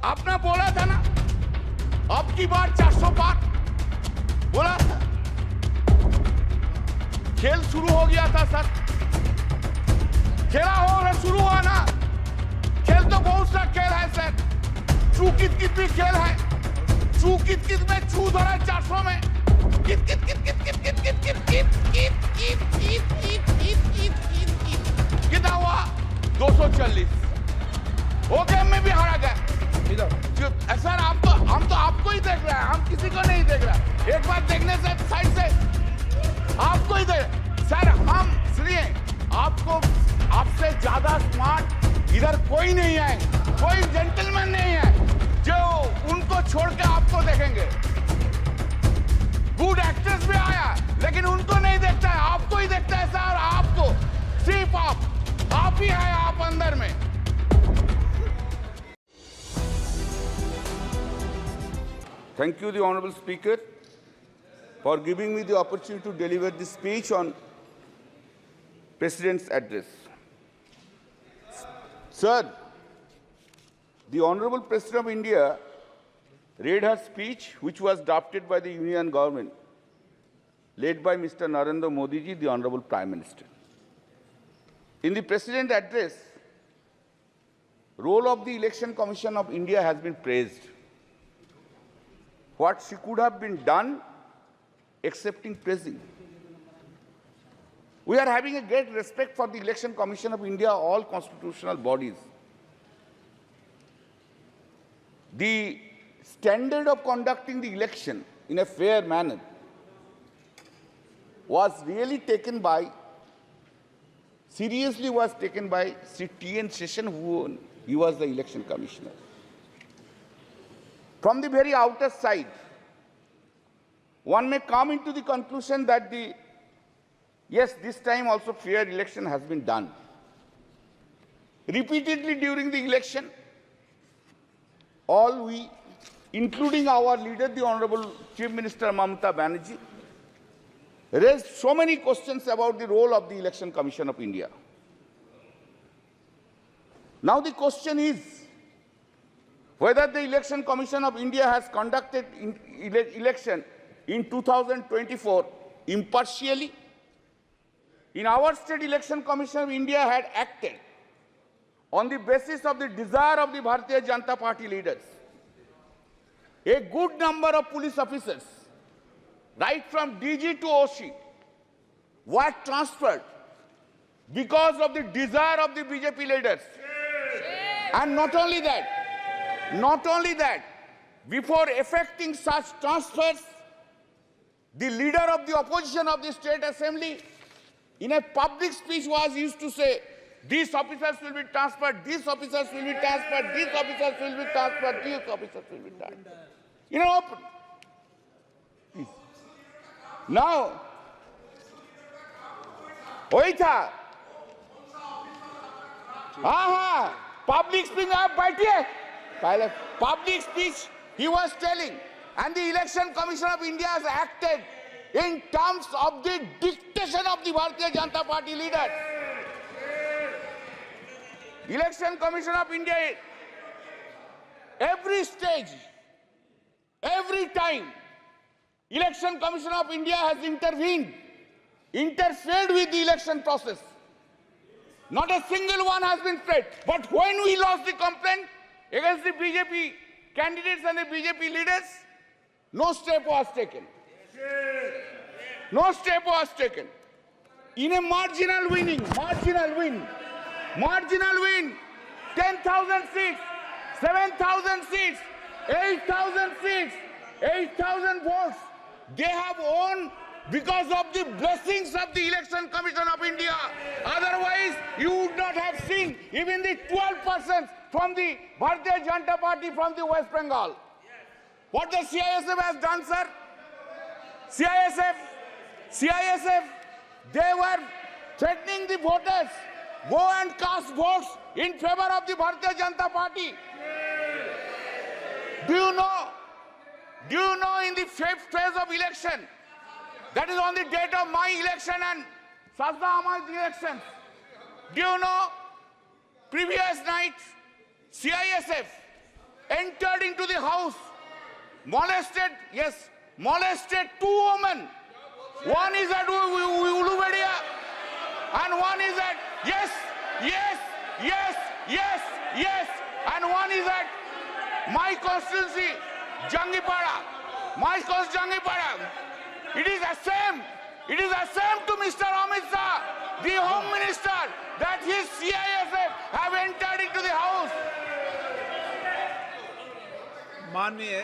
आपने बोला था ना, अब की बार 400 पार बोला था। खेल शुरू हो गया था सर, खेला हो शुरू हुआ ना। खेल तो बहुत सा खेल है सर, चू कित कित भी खेल है। चू कित कित में चू धरा 400 में कित कित कित कित कित कित कित कित कित कित कित कित कित कित कित कितना हुआ 240। वो गेम में भी हारा गया सर। हम तो आपको ही देख रहे हैं, हम किसी को नहीं देख रहे। एक बार देखने से साइड से आपको ही देख सर। हम सुनिए, आपको आपसे ज्यादा स्मार्ट इधर कोई नहीं है, कोई जेंटलमैन नहीं है जो उनको छोड़ के आपको देखेंगे। गुड एक्ट्रेस भी आया लेकिन उनको नहीं देखता है, आपको ही देखता है सर। आपको सिर्फ आप ही है, आप अंदर में। Thank you, the Honorable Speaker, for giving me the opportunity to deliver this speech on President's address. Sir, the Honorable President of India read her speech, which was drafted by the Union Government, led by Mr. Narendra Modi ji, the Honorable Prime Minister. In the President's address, role of the Election Commission of India has been praised. What she could have been done, excepting praising. We are having a great respect for the Election Commission of India, all constitutional bodies. The standard of conducting the election in a fair manner was really taken by, seriously was taken by Sri T.N. Seshan, he was the election commissioner. From the very outer side, one may come into the conclusion that yes, this time also fair election has been done. Repeatedly during the election, all we, including our leader, the Honorable Chief Minister Mamata Banerjee, raised so many questions about the role of the Election Commission of India. Now the question is, whether the Election Commission of India has conducted election in 2024 impartially. In our state, Election Commission of India had acted on the basis of the desire of the Bharatiya Janata Party leaders. A good number of police officers, right from DG to OC, were transferred because of the desire of the BJP leaders. And not only that, before effecting such transfers, the leader of the opposition of the State Assembly, in a public speech, was used to say, these officers will be transferred, these officers will be transferred, these officers will be transferred, these officers will be transferred. In an open. Please. Now, वही था, हाँ, public speech, आप बैठिए, पहले public speech he was telling, and the Election Commission of India has acted in terms of the dictation of the Bharatiya Janata Party leaders. Election Commission of India, every stage, every time, Election Commission of India has intervened, interfered with the election process. Not a single one has been spread. But when we lost the complaint against the BJP candidates and the BJP leaders, no step was taken. No step was taken. In a marginal win, 10,000 seats, 7,000 seats, 8,000 seats, 8,000 votes, they have won because of the blessings of the Election Commission of India. Otherwise, you would not have seen even the 12% from the Bharatiya Janata Party from the West Bengal. What the CISF has done, sir? CISF, they were threatening the voters, go and cast votes in favor of the Bharatiya Janata Party. Do you know in the fifth phase of election, that is on the date of my election and Sajda Ahmad's election, do you know, previous night, CISF entered into the house, molested, yes, molested 2 women. One is at Ulubedia and one is at, yes, and one is at my constituency, Jangipada. My constituency, Jangipada. It is the same to Mr. Amit Shah, the Home Minister, that his CISF have entered into the house. माननीय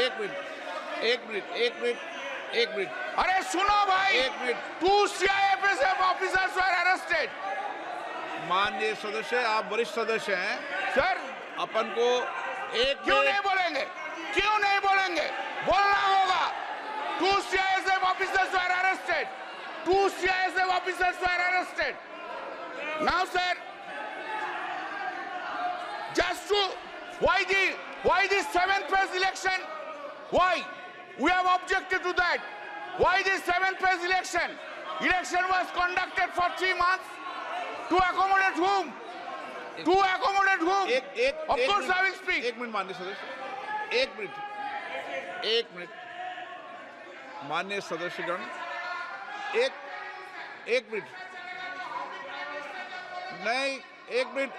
एक minute अरे सुनो भाई, एक minute. 2 CISF officers were arrested. माननीय सदस्य, आप वरिष्ठ सदस्य हैं सर, अपन को एक क्यों नहीं बोलेंगे? क्यों नहीं बोलेंगे? बोलना होगा। 2 CISF officers were arrested. 2 CISF officers were arrested. Now, sir, just to why the 7th phase election? Why? We have objected to that. Why the 7th phase election? Election was conducted for 3 months. To accommodate whom? To accommodate whom? Of course I will speak. एक minute माननीय सदस्य, एक minute माननीय सदस्यगण, एक minute नहीं, एक minute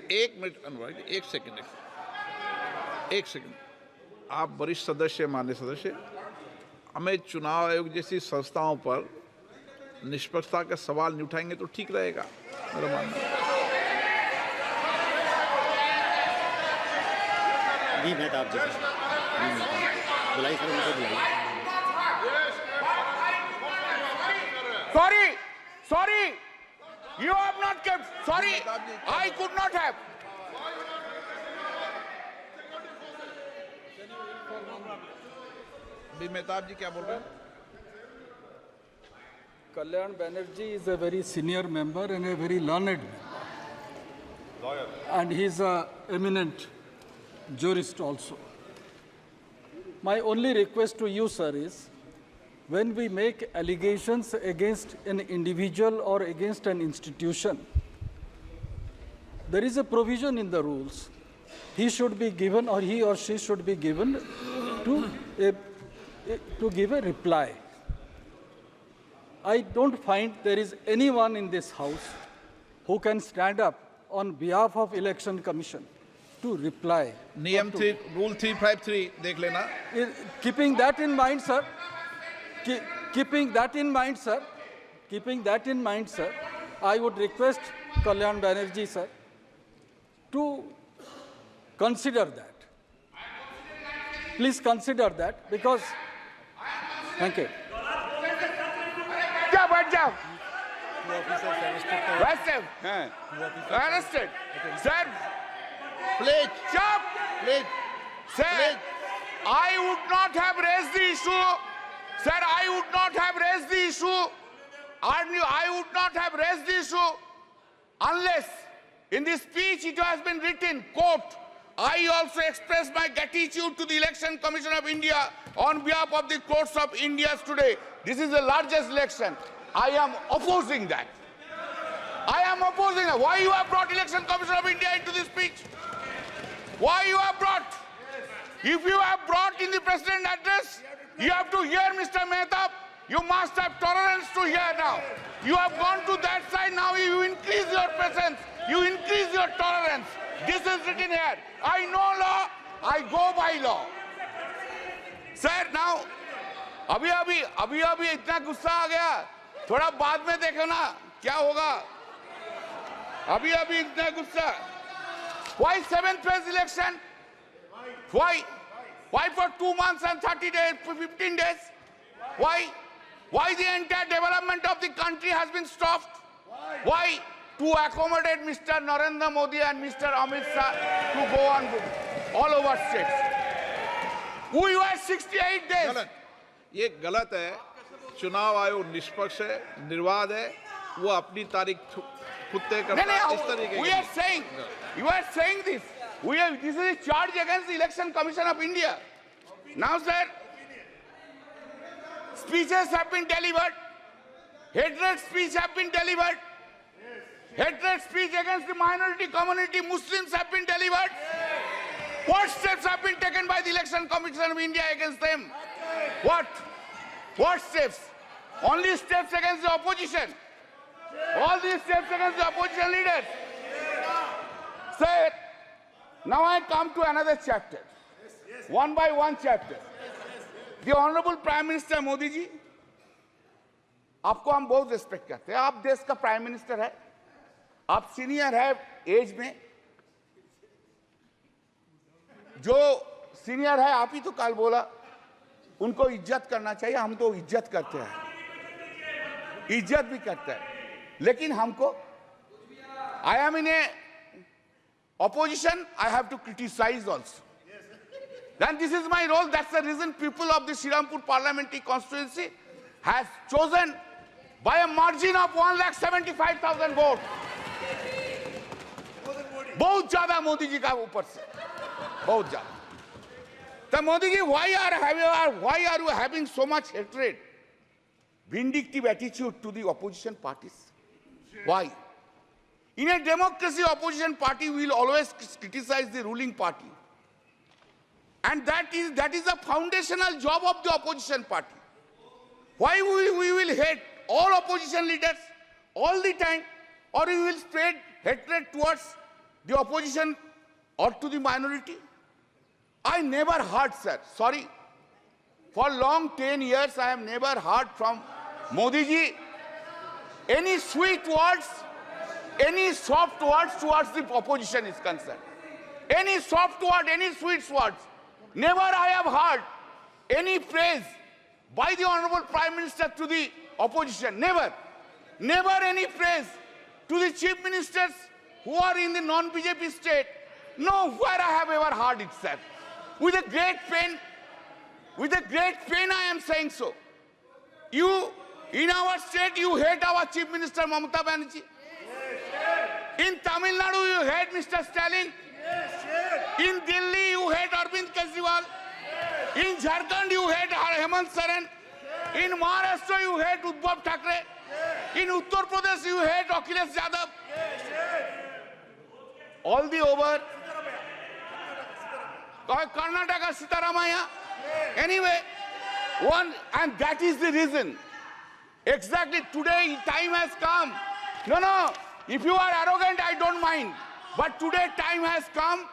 एक minute अनुराग, एक सेकंड, आप वरिष्ठ सदस्य, माननीय सदस्य, हमें चुनाव आयोग जैसी संस्थाओं पर निष्पक्षता के सवाल नहीं उठाएंगे तो ठीक रहेगा, मेरा मानना है। जी मेहताब जी, बुलाई सर, उनको बुलाई। Sorry, you have not kept. Sorry, I could not have. Mehtab जी क्या बोल रहे हैं? Kalyan Banerjee is a very senior member and a very learned lawyer, and he is an eminent jurist also. My only request to you, sir, is when we make allegations against an individual or against an institution, there is a provision in the rules. He should be given, or he or she should be given to give a reply. I don't find there is anyone in this house who can stand up on behalf of Election Commission to reply. नियम 3, rule 353 देख लेना। Keeping that in mind, sir, keeping that in mind, sir, I would request Kalyan Banerjee, sir, to consider that. Please consider that, because, thank you. Arrested. Sir, please, stop. Sir, I would not have raised the issue. Sir, I would not have raised the issue. I would not have raised the issue unless in this speech it has been written, quote, I also express my gratitude to the Election Commission of India on behalf of the courts of India today. This is the largest election. I am opposing that. Why you have brought Election Commission of India into this speech? Why you have brought? If you have brought in the President address, you have to hear Mr. Mehtab. You must have tolerance to hear now. You have gone to that side, now you increase your presence. You increase your tolerance. This is written here. I know law, I go by law. Sir, now, अभी इतना गुस्सा आ गया, थोड़ा बाद में देखो ना क्या होगा. अभी इतना गुस्सा. Why 7th phase election? Why for 2 months and 30 days, 15 days? Why the entire development of the country has been stopped? Why? To accommodate Mr. Narendra Modi and Mr. Amit Shah to go on all over states. We were 68 days. ये गलत है। चुनाव आयोग निष्पक्ष है, निर्वाध है, वो अपनी तारीख खुद तय करता है। इस तरीके we are saying, you are saying this. This is a charge against the Election Commission of India. Now, sir, speeches have been delivered. Hatred speech have been delivered. Hatred speech against the minority community, Muslims have been delivered. What steps have been taken by the Election Commission of India against them? What? What steps? Only steps against the opposition. All these steps against the opposition leaders. Sir, now I come to another chapter. One by one chapter. The Honorable Prime Minister Modi ji, आपको हम बहुत respect करते हैं। आप देश का prime minister है, आप सीनियर है एज में। जो सीनियर है, आप ही तो कल बोला उनको इज्जत करना चाहिए। हम तो इज्जत करते हैं, इज्जत भी करते हैं, लेकिन हमको I am in A opposition, I have to criticize also. Then this is my role. That's the reason people of the Shrirampur parliamentary constituency has chosen by a margin of 1,75,000 votes. बहुत ज्यादा मोदी जी का ऊपर से, बहुत ज्यादा। तो Modi ji, why are you having so much hatred, vindictive attitude to the opposition parties? Why? In a democracy, opposition party will always criticize the ruling party. And that is the foundational job of the opposition party. Why we will hate all opposition leaders all the time, or we will spread hatred towards the opposition or to the minority? I never heard, sir, sorry, for long 10 years I have never heard from Modi ji any sweet words, any soft words towards the opposition is concerned. Any soft word, any sweet words. Never I have heard any praise by the Honorable Prime Minister to the opposition. Never. Never any praise to the chief ministers who are in the non-BJP state. Nowhere I have ever heard it, sir. With a great pain I am saying so. You, in our state, you hate our Chief Minister Mamata Banerjee. In Tamil Nadu, you hate Mr. Stalin. In Delhi, you hate Arvind Kejriwal. In Jharkhand, you hate Hemant Soren. In Maharashtra, you hate Uddhav Thackeray. In Uttar Pradesh, you hate Akhilesh Yadav. All the over. Karnataka, Sitaramaya. Anyway, and that is the reason. Exactly today, time has come. No. If you are arrogant, I don't mind. But today, time has come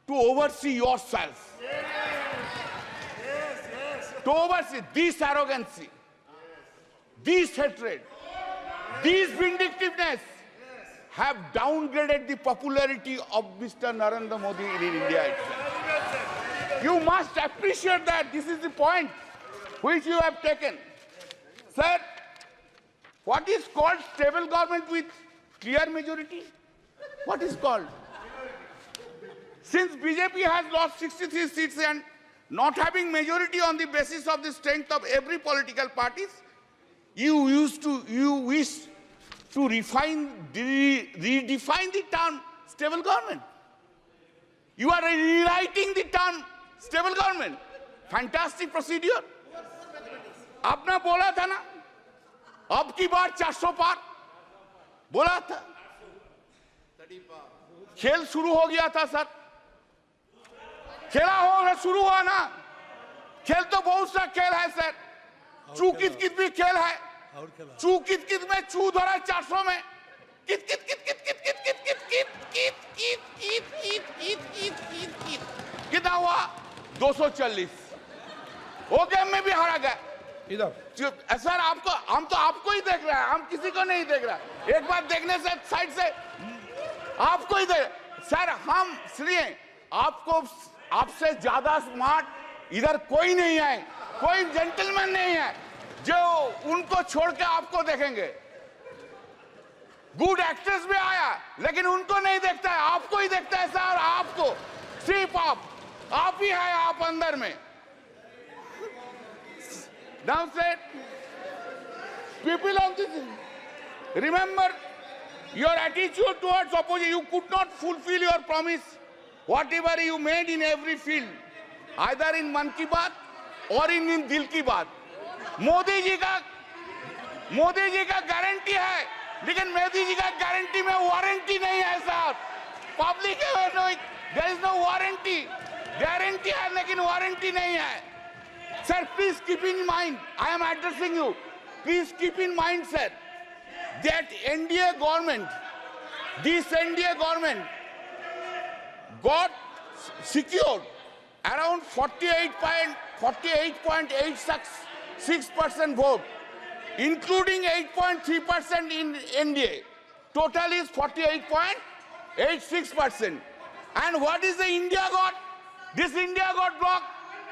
to oversee yourself. To oversee this arrogancy, this hatred, this vindictiveness have downgraded the popularity of Mr. Narendra Modi in India itself. You must appreciate that. This is the point which you have taken. Sir, what is called stable government with clear majority? What is called? Since BJP has lost 63 seats and not having majority on the basis of the strength of every political parties, you wish to redefine the term stable government. You are rewriting the term stable government. Fantastic procedure. आपने बोला था ना, अब की बार 400 पार बोला था। खेल शुरू हो गया था सर, खेला हो शुरू हुआ ना। खेल तो बहुत सा खेल है सर, चू कित कित भी खेल है। चू कित कित में चू धरा 400 में कित कित कित कित कित कित कित कित कित कित कित कित कित कित कित कित कितना हुआ 240। वो गेम में भी हारा गया। इधर सर आपको, हम तो आपको ही देख रहे हैं, हम किसी को नहीं देख रहा। एक बार देखने से साइड से आपको ही देख सर। हम सुनिए, आपको आपसे ज्यादा स्मार्ट इधर कोई नहीं है, कोई जेंटलमैन नहीं है जो उनको छोड़ के आपको देखेंगे। गुड एक्ट्रेस भी आया लेकिन उनको नहीं देखता है, आपको ही देखता है सर। आपको सिर्फ आप ही है, आप अंदर में Now, sir, people of this, remember your attitude towards opposition. You could not fulfill your promise, whatever you made in every field, either in Mann Ki Baat or in Dil Ki Baat. Modi ji का guarantee है, लेकिन मोदी जी का guarantee में warranty नहीं है साहब. Public there is no warranty. Guarantee है लेकिन वारंटी नहीं है. Sir, please keep in mind, I am addressing you. Please keep in mind, sir, that NDA government, this NDA government got secured around 48.86% vote, including 8.3% in NDA. Total is 48.86%. And what is the India got? This India got blocked.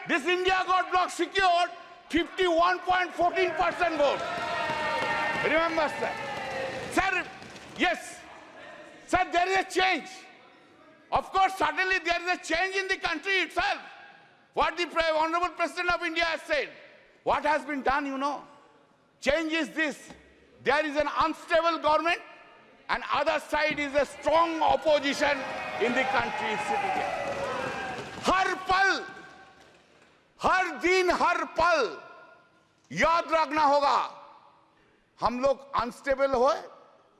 This India got blocked secured 51.14% vote. Remember, sir. Sir, yes. Sir, there is a change. Of course, suddenly there is a change in the country itself. What the Honorable President of India has said. What has been done, you know. Change is this. There is an unstable government and other side is a strong opposition in the country sitting here. हर पल, हर दिन, हर पल याद रखना होगा. हम लोग unstable हो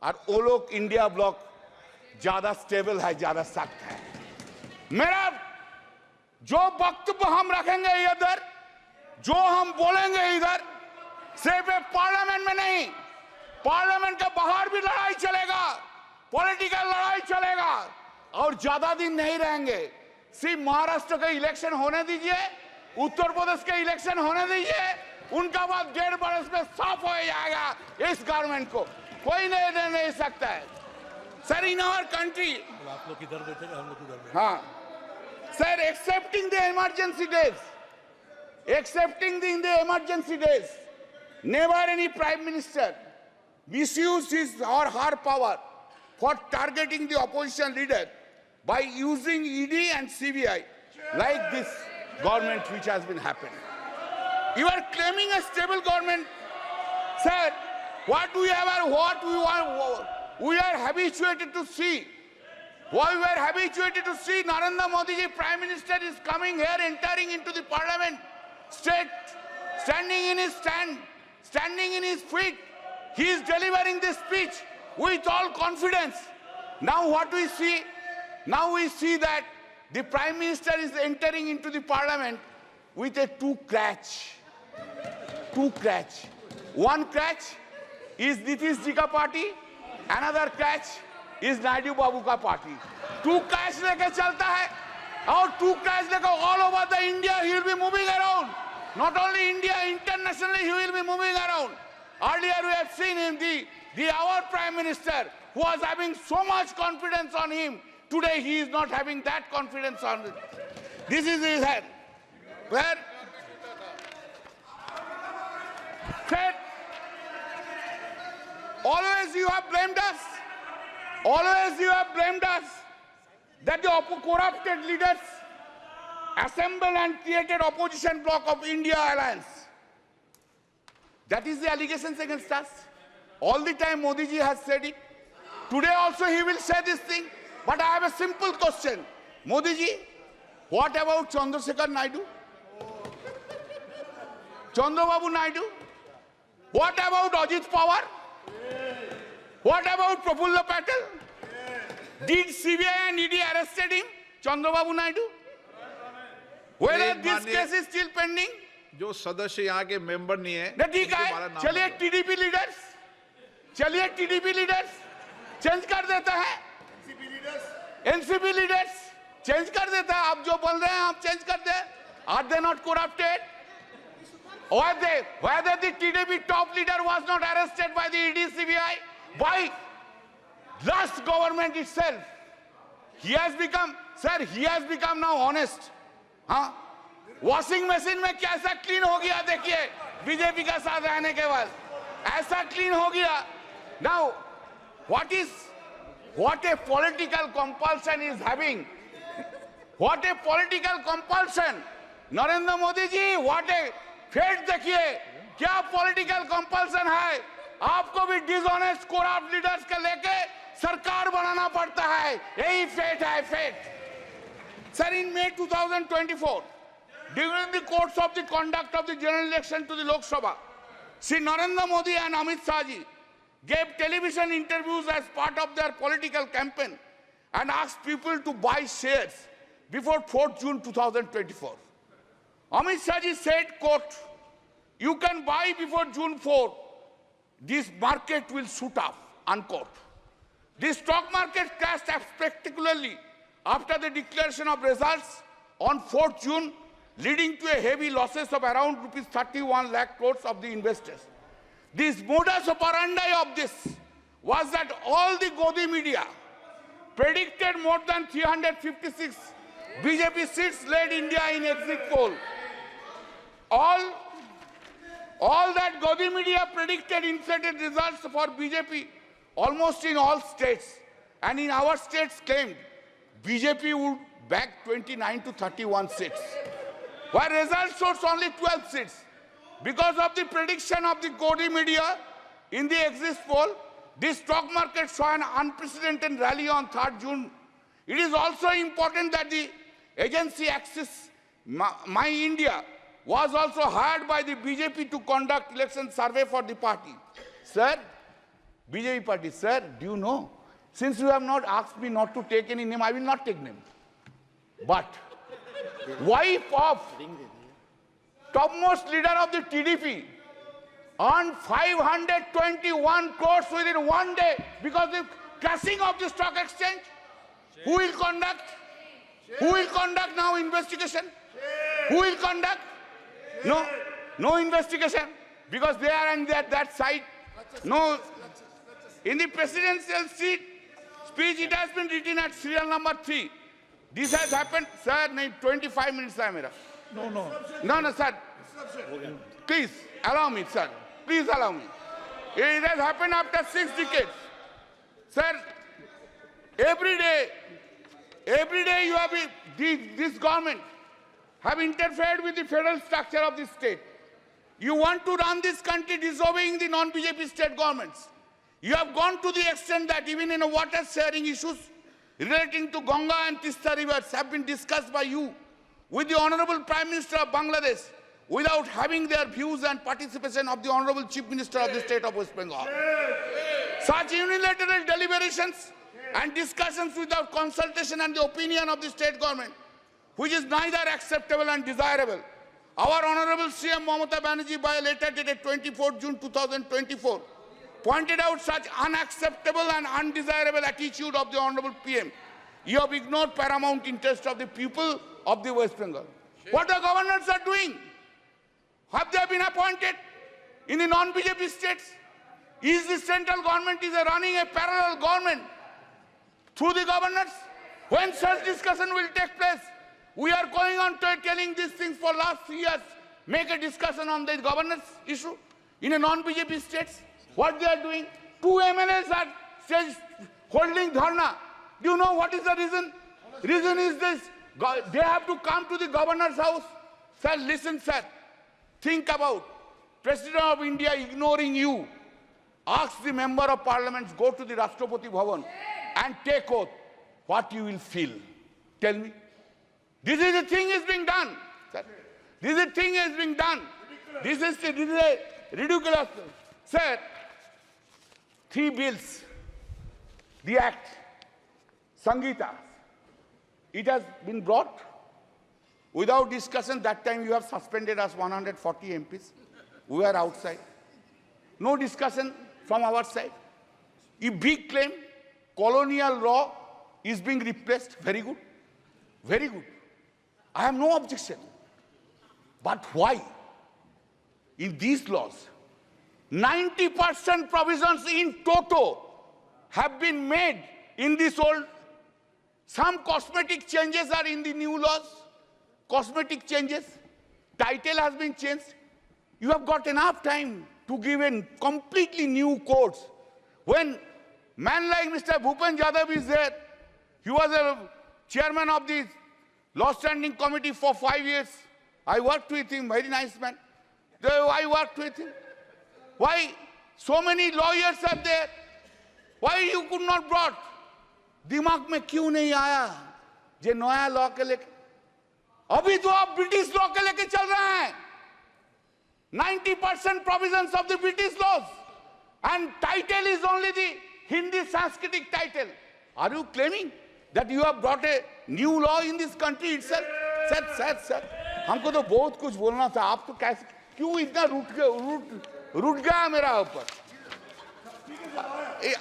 और वो लोग इंडिया ब्लॉक ज्यादा स्टेबल है, ज्यादा सख्त है. मेरा जो वक्तव्य हम रखेंगे इधर, जो हम बोलेंगे इधर, सिर्फ पार्लियामेंट में नहीं, पार्लियामेंट के बाहर भी लड़ाई चलेगा, पॉलिटिकल लड़ाई चलेगा और ज्यादा दिन नहीं रहेंगे. सिर्फ महाराष्ट्र के इलेक्शन होने दीजिए, उत्तर प्रदेश के इलेक्शन होने दीजिए, उनका बाद 1.5 बरस में साफ हो जाएगा. इस गवर्नमेंट को कोई नहीं सकता है. सर, इन आवर कंट्री, आप लोग इधर बैठे, हम लोग उधर बैठे. हाँ sir, accepting the emergency days, never any prime minister misused his or her power for targeting the opposition leader by using ED and CBI like this government which has been happening. You are claiming a stable government. Sir, what we are habituated to see. What we are habituated to see, Narendra Modi ji, Prime Minister, is coming here, entering into the Parliament, standing in his stand, standing in his feet. He is delivering this speech with all confidence. Now what we see? Now we see that the Prime Minister is entering into the Parliament with a two crutch. One crutch is Nitish ji ka party, another crutch is Naidu Babu ka party. Two crutch leke chalta hai, और two crutch leke all over the India he will be moving around. Not only India, internationally he will be moving around. Earlier we have seen him, our Prime Minister, who was having so much confidence on him. Today he is not having that confidence on him. This is his head. Where? Said, always you have blamed us. Always you have blamed us that the corrupted leaders assembled and created opposition bloc of India Alliance. That is the allegations against us. All the time Modi ji has said it. Today also he will say this thing. But I have a simple question. Modi ji, what about Chandrasekhar Naidu? Chandrababu Naidu? What about Ajit Pawar? What about Prafulla Patel? Did CBI and ED arrested him? Chandrababu Naidu? Whether this case is still pending? जो सदस्य यहाँ के member नहीं है, ठीक है, चलिए TDP leaders change कर देता है, एनसीपी लीडर्स चेंज कर देता है. आप जो बोल रहे हैं आप चेंज कर दे. Are they not corrupted? Whether the TDP top leader was not arrested by the ED CBI, by last government itself. He has become now honest. हाँ, वॉशिंग मशीन में कैसा क्लीन हो गया देखिए बीजेपी का साथ रहने के बाद, ऐसा क्लीन हो गया. Now, what a political compulsion is having. What a political compulsion. Narendra Modi ji, what a fate देखिए. क्या पॉलिटिकल कंपल्सन है? आपको भी डिसऑनेस्ट करप्ट लीडर्स के लेके सरकार बनाना पड़ता है, यही फेट है, fate. Sir, in May 2024, during the course of the conduct of the general election to the Lok Sabha, Shri Narendra Modi and Amit Shah ji gave television interviews as part of their political campaign and asked people to buy shares before 4th June 2024. Amit Shah ji said, quote, "You can buy before June 4. This market will shoot up," unquote. The stock market crashed spectacularly after the declaration of results on 4th June, leading to a heavy losses of around rupees 31 lakh crores of the investors. This modus operandi of this was that all the Godi media predicted more than 356 BJP seats led India in exit poll. All that Godi media predicted inflated results for BJP almost in all states, and in our states claimed BJP would bag 29 to 31 seats, while results shows only 12 seats. Because of the prediction of the Godi media in the exit poll, the stock market saw an unprecedented rally on 3rd June. It is also important that the agency Axis My India was also hired by the BJP to conduct election survey for the party. Sir, BJP party, sir, do you know? Since you have not asked me not to take any name, I will not take name. But wife of topmost leader of the TDP earned 521 crores within one day because of the crashing of the stock exchange. Who will conduct? Who will conduct now investigation? Who will conduct? No investigation, because they are on that side. No. In the presidential speech, it has been written at serial number 3. This has happened, sir. 25 minutes hai mera. No, sir. Please allow me, sir. Please allow me. It has happened after 6 decades, sir. Every day you have this government have interfered with the federal structure of the state. You want to run this country disobeying the non-BJP state governments. You have gone to the extent that even in water sharing issues relating to Ganga and Tista rivers have been discussed by you with the Honorable Prime Minister of Bangladesh without having their views and participation of the Honorable Chief Minister of the state of West Bengal. Such unilateral deliberations and discussions without consultation and the opinion of the state government, which is neither acceptable and desirable. Our Honorable CM Mamata Banerjee, by a letter dated 24 June 2024, pointed out such unacceptable and undesirable attitude of the Honorable PM. You have ignored paramount interest of the people of the West Bengal. What the governors are doing? Have they been appointed in the non-BJP states? Is the central government running a parallel government through the governors? When such discussion will take place? We are going on to telling these things for last 3 years. Make a discussion on the governance issue in a non-BJP states. What they are doing? 2 MLAs are holding dharna. Do you know what is the reason? Reason is this. They have to come to the governor's house. Sir, listen, sir. Think about President of India ignoring you. Ask the member of parliament, go to the Rashtrapati Bhavan and take oath. What you will feel? Tell me. This is the thing is being done. Sir. This is the thing is being done. This is a ridiculous. Sir, 3 bills, the act, Sangeeta, it has been brought without discussion. That time you have suspended us 140 MPs. We were outside. No discussion from our side. A big claim, colonial law is being replaced. Very good. Very good. I have no objection. But why? In these laws, 90% provisions in toto have been made in this old. Some cosmetic changes are in the new laws. Cosmetic changes. Title has been changed. You have got enough time to give in completely new codes. When man like Mr. Bhupen Yadav is there, he was a chairman of the Law Standing Committee for 5 years. I worked with him, very nice man. I worked with him. Why so many lawyers are there? Why you could not brought? दिमाग में क्यों नहीं आया जे नया law के लेके? अभी तो आप ब्रिटिश लॉ के लेके चल रहे हैं. 90% provisions of the British laws, and title is only the Hindi Sanskritic title. Are you claiming that you have brought a new law in this country itself? Sir, हमको तो बहुत कुछ बोलना था. आप तो कैसे क्यों इतना रूठ गया मेरा ऊपर?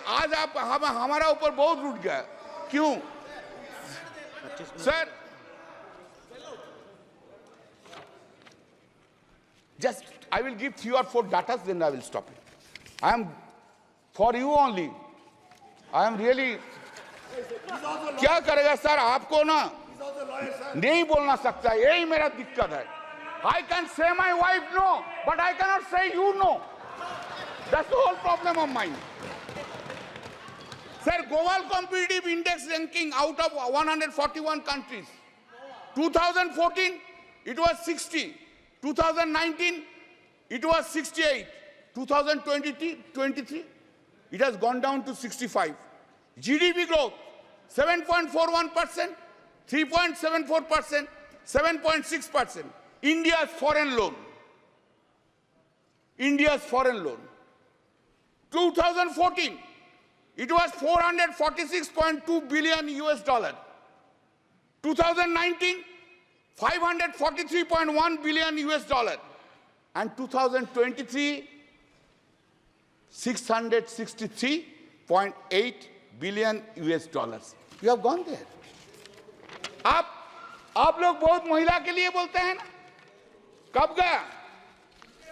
आज आप हमारा ऊपर बहुत रूठ गया. क्यों? Sir, just I will give 3 or 4 datas, then I will stop it. I am for you only. I am really. क्या करेगा सर? आपको ना नहीं बोलना सकता. यही मेरा दिक्कत है. I can say my wife no, but I cannot say you no. That's the whole problem of mine. Sir, Global Competitive Index ranking out of 141 countries. 2014, it was 60. 2019, it was 68. 2023, it has gone down to 65. GDP growth, 7.41%, 3.74%, 7.6%. India's foreign loan. 2014, it was 446.2 billion US dollar. 2019, 543.1 billion US dollar. And 2023, 663.8 billion US dollars. You have gone there. आप लोग बहुत महिला के लिए बोलते हैं ना? कब गया?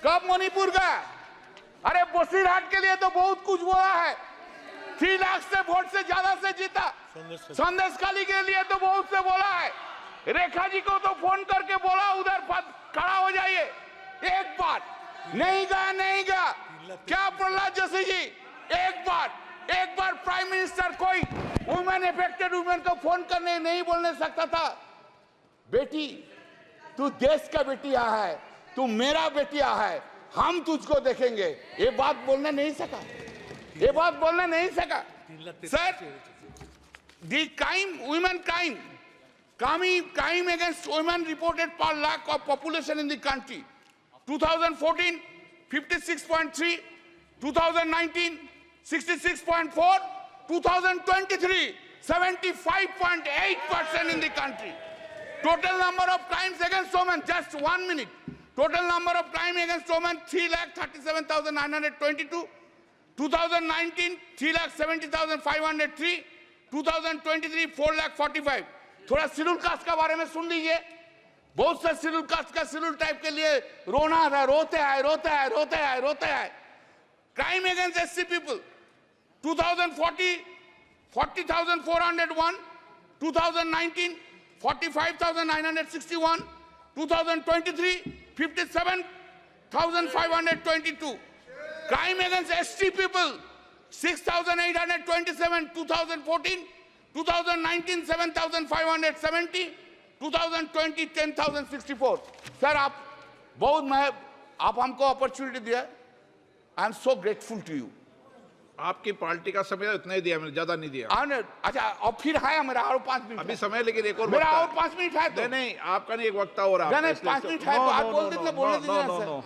कब मणिपुर गया? अरे बसीरहाट के लिए तो बहुत कुछ बोला है. 3 लाख से वोट से ज्यादा से जीता. संदेशखाली के लिए तो बहुत से बोला है. रेखा जी को तो फोन करके बोला उधर खड़ा हो जाइए. एक बार नहीं गया. क्या प्रहलाद जोशी जी? एक बार प्राइम मिनिस्टर कोई वुमेन अफेक्टेड वुमेन को फोन करने नहीं बोलने सकता था? बेटी, तू देश का बेटिया है, तू मेरा बेटिया है, हम तुझको देखेंगे. ये बात बोलने नहीं सका. Sir, the women crime against women reported per lakh of population in the country. 2014, 56.3. 2019, 66.4. 2023, 75.8% in the country. Total number of crimes against women, just 1 minute. Total number of crimes against women, 3,37,922. 2019, 3,70,503. 2023, 4,45,000. थोड़ा schedule caste का बारे में सुन लीजिए. बहुत से schedule caste का schedule type के लिए रोते हैं. Crime against SC people, 2040, 40,401. 2019, 45,961. 2023, 57,522. Crime against ST people, 6,827. 2014, 2019, 7,570. 2020, 10,064. Sir, आप हमको अपॉर्चुनिटी दिया. I am so grateful to you. आपकी पार्टी का समय इतना ही दिया, मैंने ज्यादा नहीं दिया. अच्छा, अब फिर है मेरा और 5 मिनट. अभी समय लेकिन एक और मेरा और 5 मिनट है. तो नहीं, आपका नहीं, एक वक्ता हो रहा है. नहीं, 5 मिनट है तो आप बोल देते बोलने दीजिए सर.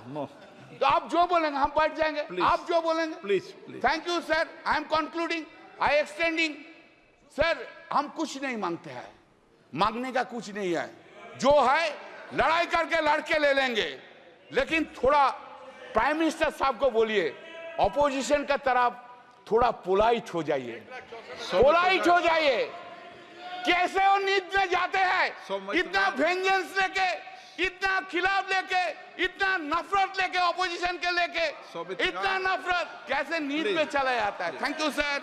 तो आप जो बोलेंगे हम बैठ जाएंगे. आप जो बोलेंगे. Please. Thank you sir. I am concluding. I extending. Sir, हम कुछ नहीं मांगते हैं. मांगने का कुछ नहीं है. जो है लड़ाई करके लड़के ले लेंगे. लेकिन थोड़ा प्राइम मिनिस्टर साहब को बोलिए, ऑपोजिशन का तरफ थोड़ा पोलाइट हो जाइए. कैसे वो नींद में जाते हैं? इतना वेंजेंस लेके, इतना खिलाफ लेके, इतना नफरत लेके, ऑपोजिशन के लेके, इतना नफरत कैसे नींद में चला जाता है? Thank you sir.